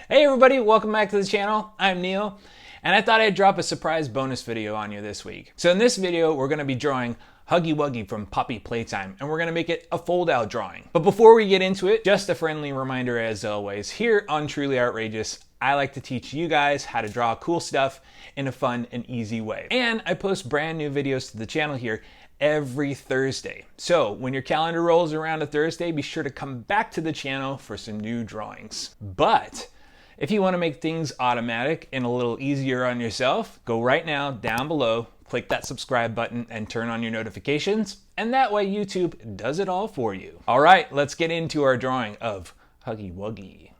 Hey everybody, welcome back to the channel. I'm Neil, and I thought I'd drop a surprise bonus video on you this week. So in this video, we're gonna be drawing Huggy Wuggy from Puppy Playtime, and we're gonna make it a fold-out drawing. But before we get into it, just a friendly reminder as always, here on Truly Artrageous, I like to teach you guys how to draw cool stuff in a fun and easy way. And I post brand new videos to the channel here every Thursday. So when your calendar rolls around a Thursday, be sure to come back to the channel for some new drawings. But if you want to make things automatic and a little easier on yourself, go right now down below, click that subscribe button and turn on your notifications, and that way YouTube does it all for you. All right, let's get into our drawing of Huggy Wuggy.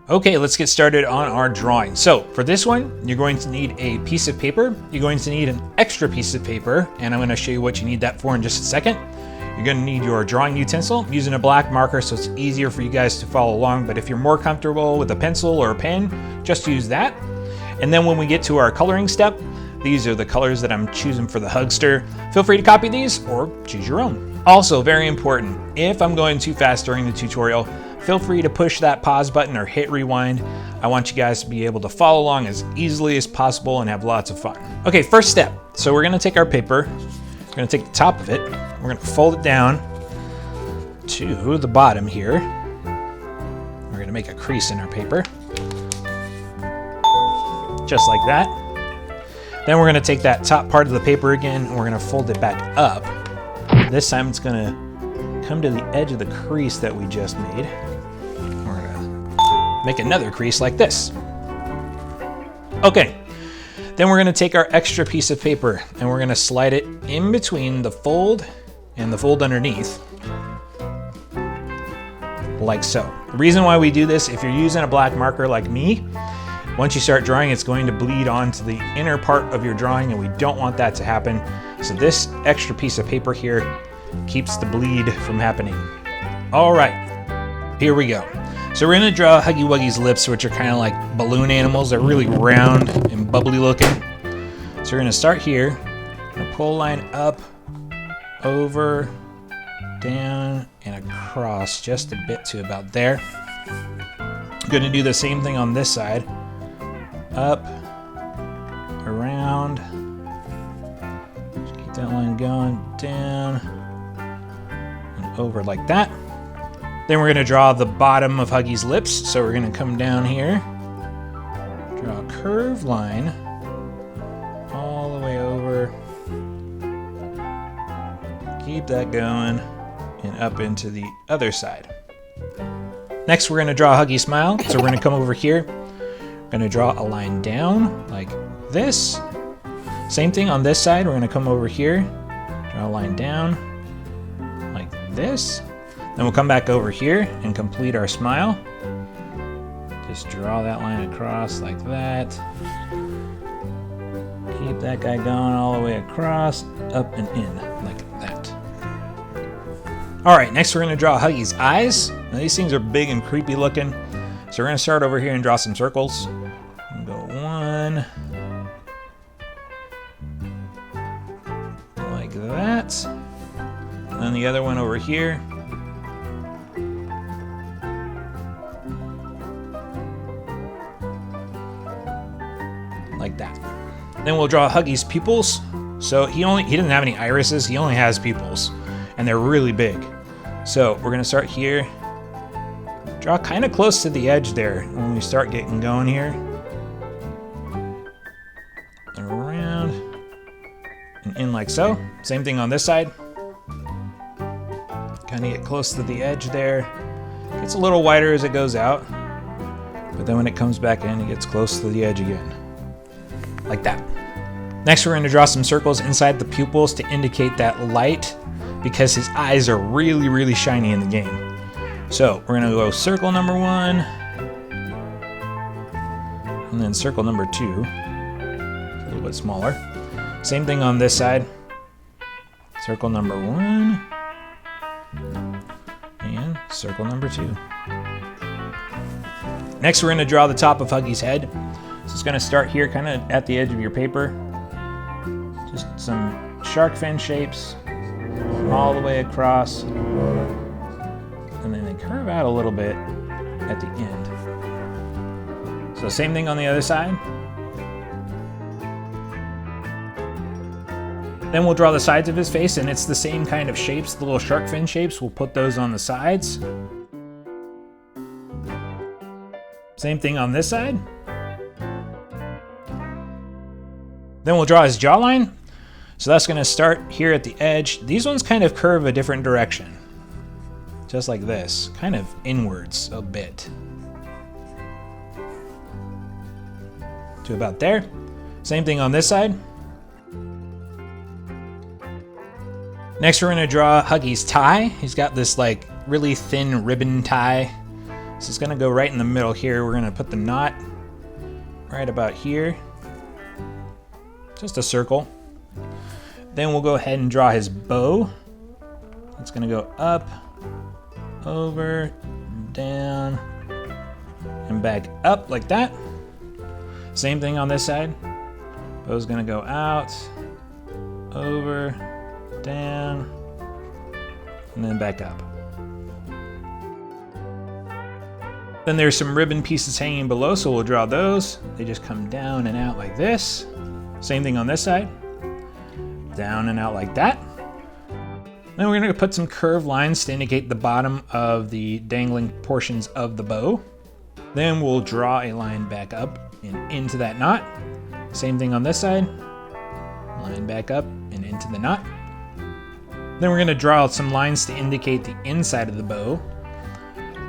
Okay, let's get started on our drawing. So for this one, you're going to need a piece of paper. You're going to need an extra piece of paper, and I'm going to show you what you need that for in just a second. You're going to need your drawing utensil. I'm using a black marker so it's easier for you guys to follow along, but if you're more comfortable with a pencil or a pen, just use that. And then when we get to our coloring step, these are the colors that I'm choosing for the Hugster. Feel free to copy these or choose your own. Also, very important, if I'm going too fast during the tutorial, feel free to push that pause button or hit rewind. I want you guys to be able to follow along as easily as possible and have lots of fun. Okay, first step. So we're gonna take our paper, we're gonna take the top of it, we're gonna fold it down to the bottom here. We're gonna make a crease in our paper, just like that. Then we're gonna take that top part of the paper again and we're gonna fold it back up. This time it's gonna come to the edge of the crease that we just made. We're gonna make another crease like this. Okay, then we're gonna take our extra piece of paper and we're gonna slide it in between the fold and the fold underneath, like so. The reason why we do this, if you're using a black marker like me, once you start drawing, it's going to bleed onto the inner part of your drawing, and we don't want that to happen. So this extra piece of paper here keeps the bleed from happening. All right, here we go. So we're gonna draw Huggy Wuggy's lips, which are kind of like balloon animals. They're really round and bubbly looking. So we're gonna start here, gonna pull a line up, over, down, and across just a bit to about there. I'm gonna do the same thing on this side. Up, around, just keep that line going, down, and over like that. Then we're gonna draw the bottom of Huggy's lips. So we're gonna come down here, draw a curved line all the way over, keep that going, and up into the other side. Next, we're gonna draw Huggy's smile. So we're gonna come over here, we're gonna draw a line down like this. Same thing on this side, we're gonna come over here, draw a line down like this. Then we'll come back over here and complete our smile. Just draw that line across like that. Keep that guy going all the way across, up and in, like that. All right, next we're gonna draw Huggy's eyes. Now these things are big and creepy looking. So we're gonna start over here and draw some circles. We'll go one, like that. And then the other one over here. Like that. Then we'll draw Huggy's pupils. So he doesn't have any irises, he only has pupils, and they're really big. So we're gonna start here, draw kind of close to the edge there when we start getting going here. Around and in like so. Same thing on this side. Kind of get close to the edge there. Gets a little wider as it goes out, but then when it comes back in, it gets close to the edge again. Like that. Next, we're going to draw some circles inside the pupils to indicate that light, because his eyes are really, really shiny in the game. So we're going to go circle number one, and then circle number two, a little bit smaller. Same thing on this side. Circle number one, and circle number two. Next, we're going to draw the top of Huggy's head. So it's going to start here kind of at the edge of your paper. Just some shark fin shapes all the way across. And then they curve out a little bit at the end. So same thing on the other side. Then we'll draw the sides of his face, and it's the same kind of shapes, the little shark fin shapes. We'll put those on the sides. Same thing on this side. Then we'll draw his jawline. So that's gonna start here at the edge. These ones kind of curve a different direction. Just like this, kind of inwards a bit. To about there. Same thing on this side. Next, we're gonna draw Huggy's tie. He's got this like really thin ribbon tie. So it's gonna go right in the middle here. We're gonna put the knot right about here. Just a circle. Then we'll go ahead and draw his bow. It's gonna go up, over, down, and back up like that. Same thing on this side. Bow's gonna go out, over, down, and then back up. Then there's some ribbon pieces hanging below, so we'll draw those. They just come down and out like this. Same thing on this side. Down and out like that. Then we're gonna put some curved lines to indicate the bottom of the dangling portions of the bow. Then we'll draw a line back up and into that knot. Same thing on this side. Line back up and into the knot. Then we're gonna draw some lines to indicate the inside of the bow.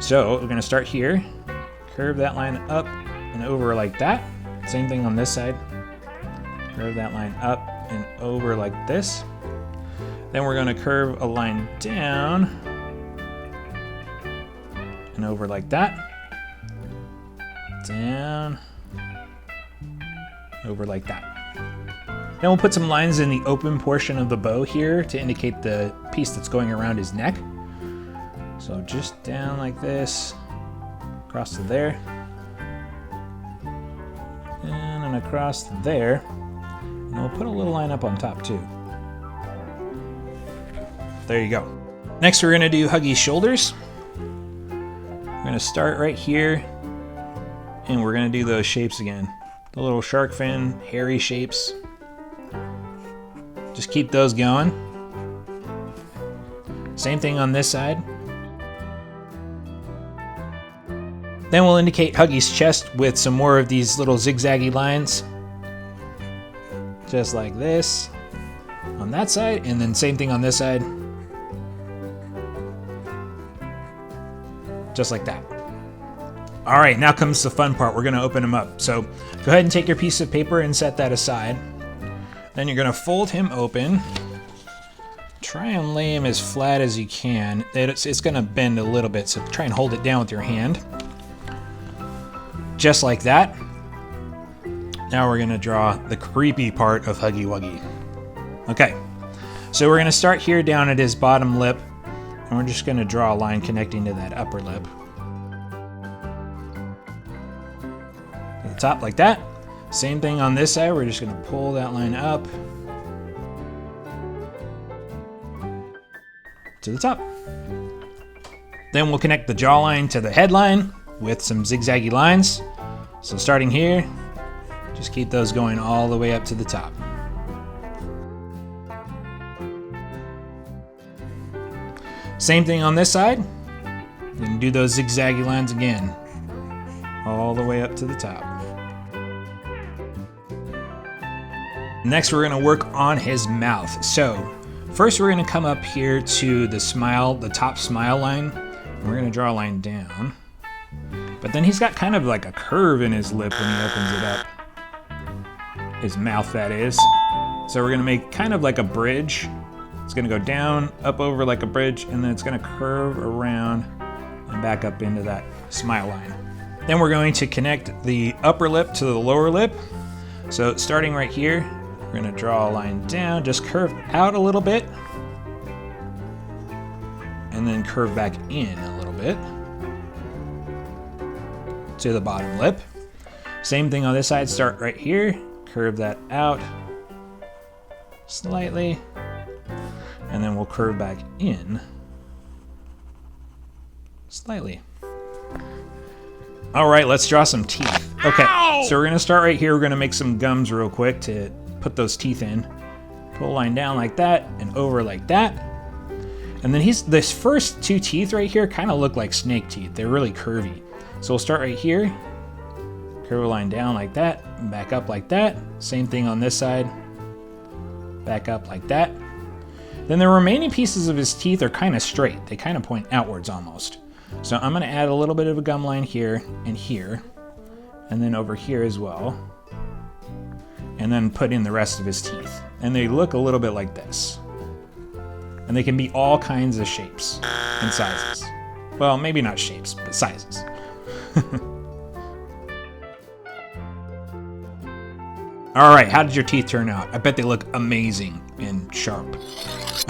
So we're gonna start here, curve that line up and over like that. Same thing on this side. Curve that line up and over like this. Then we're gonna curve a line down and over like that. Down, over like that. Then we'll put some lines in the open portion of the bow here to indicate the piece that's going around his neck. So just down like this, across to there, and across to there. And we'll put a little line up on top too. There you go. Next we're gonna do Huggy's shoulders. We're gonna start right here, and we're gonna do those shapes again. The little shark fin, hairy shapes. Just keep those going. Same thing on this side. Then we'll indicate Huggy's chest with some more of these little zigzaggy lines. Just like this on that side, and then same thing on this side. Just like that. All right, now comes the fun part. We're gonna open them up. So go ahead and take your piece of paper and set that aside. Then you're gonna fold him open. Try and lay him as flat as you can. It's gonna bend a little bit, so try and hold it down with your hand. Just like that. Now we're gonna draw the creepy part of Huggy Wuggy. Okay, so we're gonna start here down at his bottom lip, and we're just gonna draw a line connecting to that upper lip. To the top like that. Same thing on this side, we're just gonna pull that line up to the top. Then we'll connect the jawline to the headline with some zigzaggy lines. So starting here, just keep those going all the way up to the top. Same thing on this side. Then do those zigzaggy lines again, all the way up to the top. Next, we're gonna work on his mouth. So first we're gonna come up here to the smile, the top smile line. And we're gonna draw a line down. But then he's got kind of like a curve in his lip when he opens it up. His mouth, that is. So we're gonna make kind of like a bridge. It's gonna go down, up over like a bridge, and then it's gonna curve around and back up into that smile line. Then we're going to connect the upper lip to the lower lip. So starting right here, we're gonna draw a line down, just curve out a little bit, and then curve back in a little bit to the bottom lip. Same thing on this side, start right here, curve that out, slightly, and then we'll curve back in slightly. All right, let's draw some teeth. Okay, so we're gonna start right here. We're gonna make some gums real quick to put those teeth in. Pull a line down like that and over like that. And then this first two teeth right here kind of look like snake teeth. They're really curvy. So we'll start right here, curve a line down like that, and back up like that. Same thing on this side, back up like that. Then the remaining pieces of his teeth are kind of straight. They kind of point outwards almost. So I'm gonna add a little bit of a gum line here, and then over here as well. And then put in the rest of his teeth. And they look a little bit like this. And they can be all kinds of shapes and sizes. Well, maybe not shapes, but sizes. All right, how did your teeth turn out? I bet they look amazing and sharp.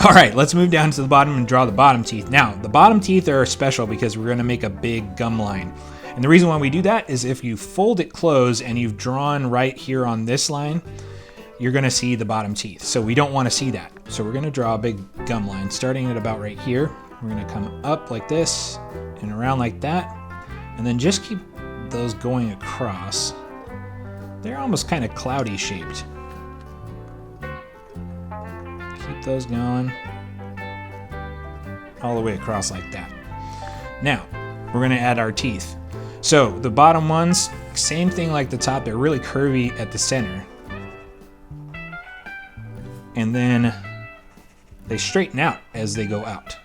All right, let's move down to the bottom and draw the bottom teeth. Now, the bottom teeth are special because we're gonna make a big gum line. And the reason why we do that is if you fold it closed and you've drawn right here on this line, you're gonna see the bottom teeth. So we don't wanna see that. So we're gonna draw a big gum line starting at about right here. We're gonna come up like this and around like that. And then just keep those going across. They're almost kind of cloudy shaped. Keep those going all the way across like that. Now, we're gonna add our teeth. So the bottom ones, same thing like the top, they're really curvy at the center. And then they straighten out as they go out.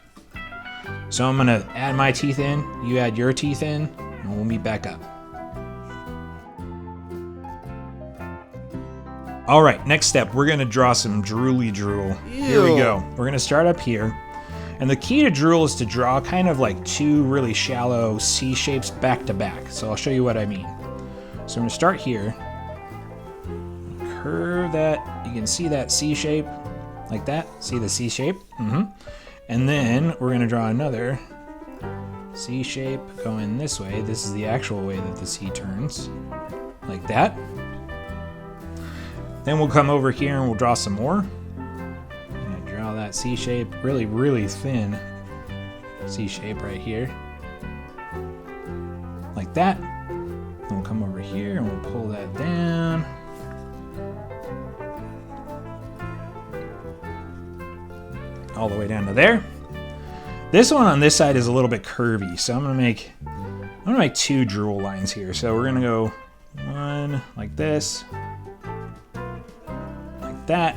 So I'm gonna add my teeth in, you add your teeth in, and we'll meet back up. All right, next step, we're gonna draw some drooly drool. Ew. Here we go. We're gonna start up here. And the key to drool is to draw kind of like two really shallow C shapes back to back. So I'll show you what I mean. So I'm gonna start here. Curve that, you can see that C shape, like that. See the C shape? And then we're gonna draw another C shape going this way. This is the actual way that the C turns, like that. Then we'll come over here and we'll draw some more. Draw that C shape, really, really thin C shape right here. Like that. Then we'll come over here and we'll pull that down. All the way down to there. This one on this side is a little bit curvy, so I'm gonna make two drool lines here. So we're gonna go one like this, like that,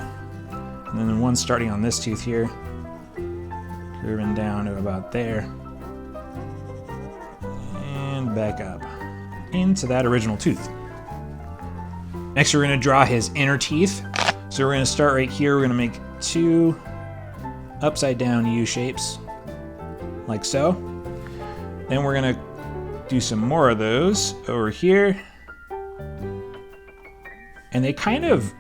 and then one starting on this tooth here, curving down to about there, and back up into that original tooth. Next, we're gonna draw his inner teeth. So we're gonna start right here. We're gonna make two upside down U shapes, like so. Then we're gonna do some more of those over here. And they kind of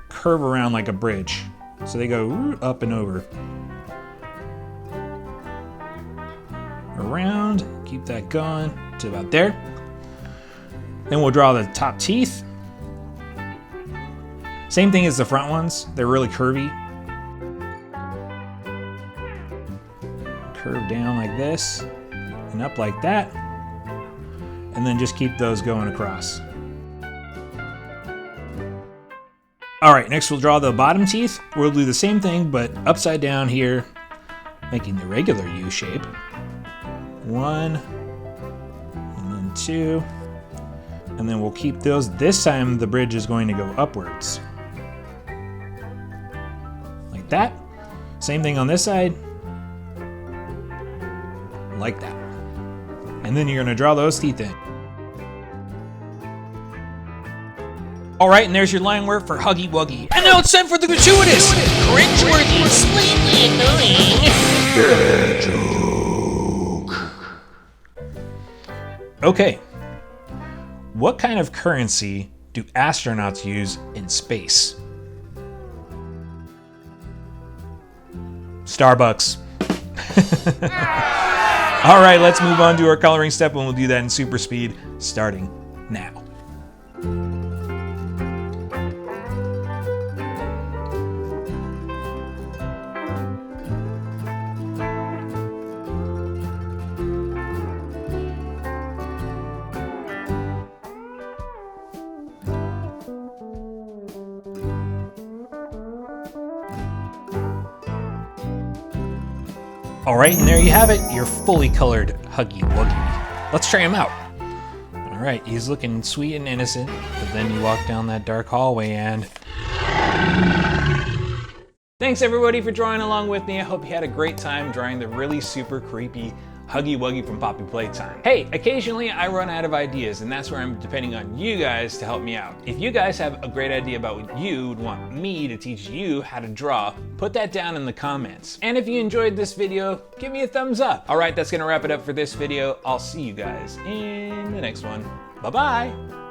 curve around like a bridge. So they go up and over. Around, keep that going to about there. Then we'll draw the top teeth. Same thing as the front ones, they're really curvy. Curve down like this and up like that, and then just keep those going across. All right, next we'll draw the bottom teeth. We'll do the same thing but upside down here, making the regular U shape. One, and then two, and then we'll keep those. This time the bridge is going to go upwards, like that. Same thing on this side, like that. And then you're gonna draw those teeth in. All right, and there's your line work for Huggy Wuggy. And now it's time for the gratuitous, cringeworthy, slightly annoying joke. Okay, what kind of currency do astronauts use in space? Starbucks. All right, let's move on to our coloring step, and we'll do that in super speed, starting now. All right, and there you have it, your fully colored Huggy Wuggy. Let's try him out. All right, he's looking sweet and innocent, but then you walk down that dark hallway and... Thanks everybody for drawing along with me. I hope you had a great time drawing the really super creepy Huggy Wuggy from Poppy Playtime. Hey, occasionally I run out of ideas, and that's where I'm depending on you guys to help me out. If you guys have a great idea about what you would want me to teach you how to draw, put that down in the comments. And if you enjoyed this video, give me a thumbs up. All right, that's gonna wrap it up for this video. I'll see you guys in the next one. Bye-bye.